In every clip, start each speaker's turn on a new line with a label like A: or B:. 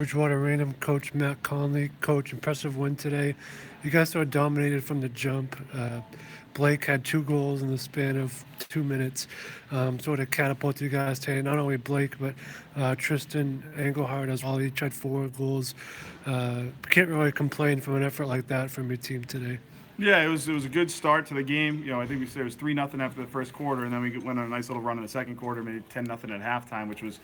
A: Bridgewater-Raynham coach Matt Conley. Coach, impressive win today. You guys sort of dominated from the jump. Blake had 2 goals in the span of 2 minutes, sort of catapulted you guys today. Not only Blake, but Tristan Engelhardt as well. Each had 4 goals. Can't really complain from an effort like that from your team today.
B: Yeah, it was a good start to the game. I think we said it was 3-0 after the first quarter, and then we went on a nice little run in the second quarter, made 10-0 at halftime, which was,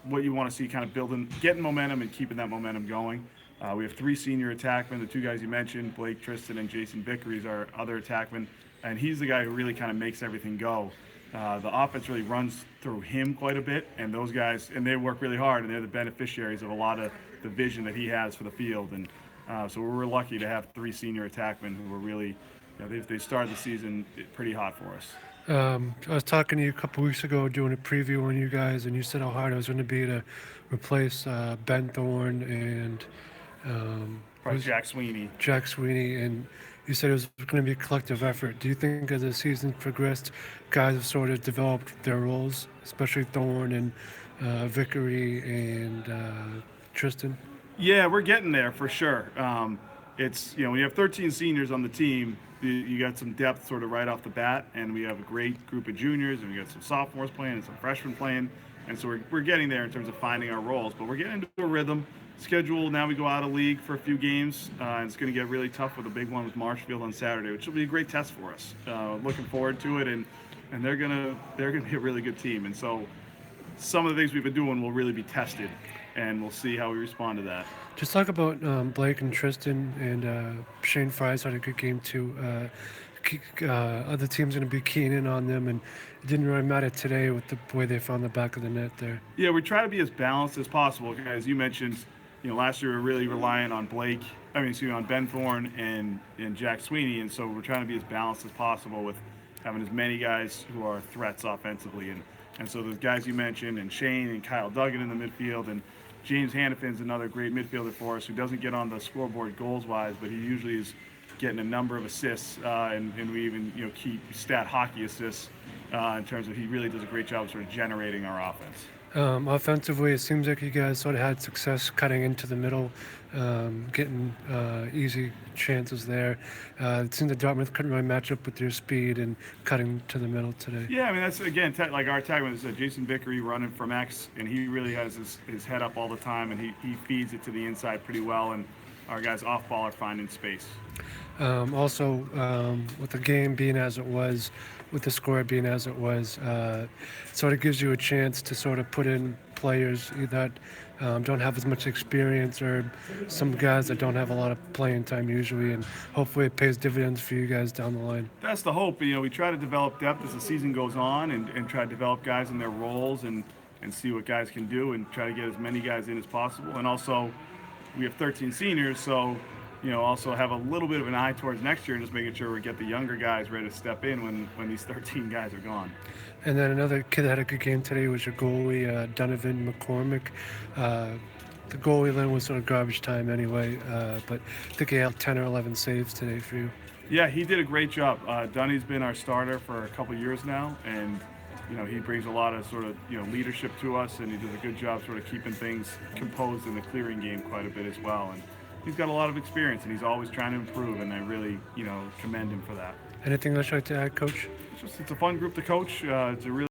B: what you want to see, kind of building, getting momentum and keeping that momentum going. We have 3 senior attackmen, the 2 guys you mentioned, Blake Tristan and Jason Vickery is our other attackman, and he's the guy who really kind of makes everything go. The offense really runs through him quite a bit, and those guys, and they work really hard, and they're the beneficiaries of a lot of the vision that he has for the field. And so we're lucky to have 3 senior attackmen who were really, they started the season pretty hot for us.
A: I was talking to you a couple weeks ago doing a preview on you guys, and you said how hard it was going to be to replace Ben Thorne and
B: Probably Jack Sweeney.
A: Jack Sweeney, and you said it was going to be a collective effort. Do you think as the season progressed, guys have sort of developed their roles, especially Thorne and Vickery and Tristan?
B: Yeah, we're getting there for sure. It's when you have 13 seniors on the team, you got some depth sort of right off the bat, and we have a great group of juniors, and we got some sophomores playing and some freshmen playing, and so we're getting there in terms of finding our roles. But we're getting into a rhythm. Schedule now, we go out of league for a few games, and it's going to get really tough with a big one with Marshfield on Saturday, which will be a great test for us. Looking forward to it, and they're gonna be a really good team, and so some of the things we've been doing will really be tested, and we'll see how we respond to that.
A: Just talk about Blake and Tristan and Shane Fry's had a good game too. Other teams going to be keying in on them, and it didn't really matter today with the way they found the back of the net there.
B: Yeah, we try to be as balanced as possible. As you mentioned, last year we were really relying on on Ben Thorne and Jack Sweeney, and so we're trying to be as balanced as possible with having as many guys who are threats offensively, and so those guys you mentioned, and Shane and Kyle Duggan in the midfield, and James Hannafin's another great midfielder for us who doesn't get on the scoreboard goals-wise, but he usually is getting a number of assists, and we even keep stat hockey assists in terms of he really does a great job of sort of generating our offense.
A: Offensively, it seems like you guys sort of had success cutting into the middle, getting easy chances there. It seemed that Dartmouth couldn't really match up with your speed and cutting to the middle today.
B: Yeah, I mean, that's, again, like our tagline is Jason Vickery running from X, and he really has his head up all the time, and he feeds it to the inside pretty well, and our guys off ball are finding space.
A: With the game being as it was, with the score being as it was, it sort of gives you a chance to sort of put in players that don't have as much experience, or some guys that don't have a lot of playing time usually, and hopefully it pays dividends for you guys down the line.
B: That's the hope. We try to develop depth as the season goes on, and try to develop guys in their roles, and see what guys can do, and try to get as many guys in as possible. And also, we have 13 seniors, so also have a little bit of an eye towards next year, and just making sure we get the younger guys ready to step in when these 13 guys are gone.
A: And then another kid that had a good game today was your goalie, Donovan McCormick. The goalie line was sort of garbage time anyway, but I think he had 10 or 11 saves today for you.
B: Yeah, he did a great job. Dunny's been our starter for a couple years now, and he brings a lot of sort of leadership to us, and he does a good job sort of keeping things composed in the clearing game quite a bit as well. And he's got a lot of experience, and he's always trying to improve, and I really commend him for that.
A: Anything else you'd like to add, Coach?
B: It's a fun group to coach. It's a really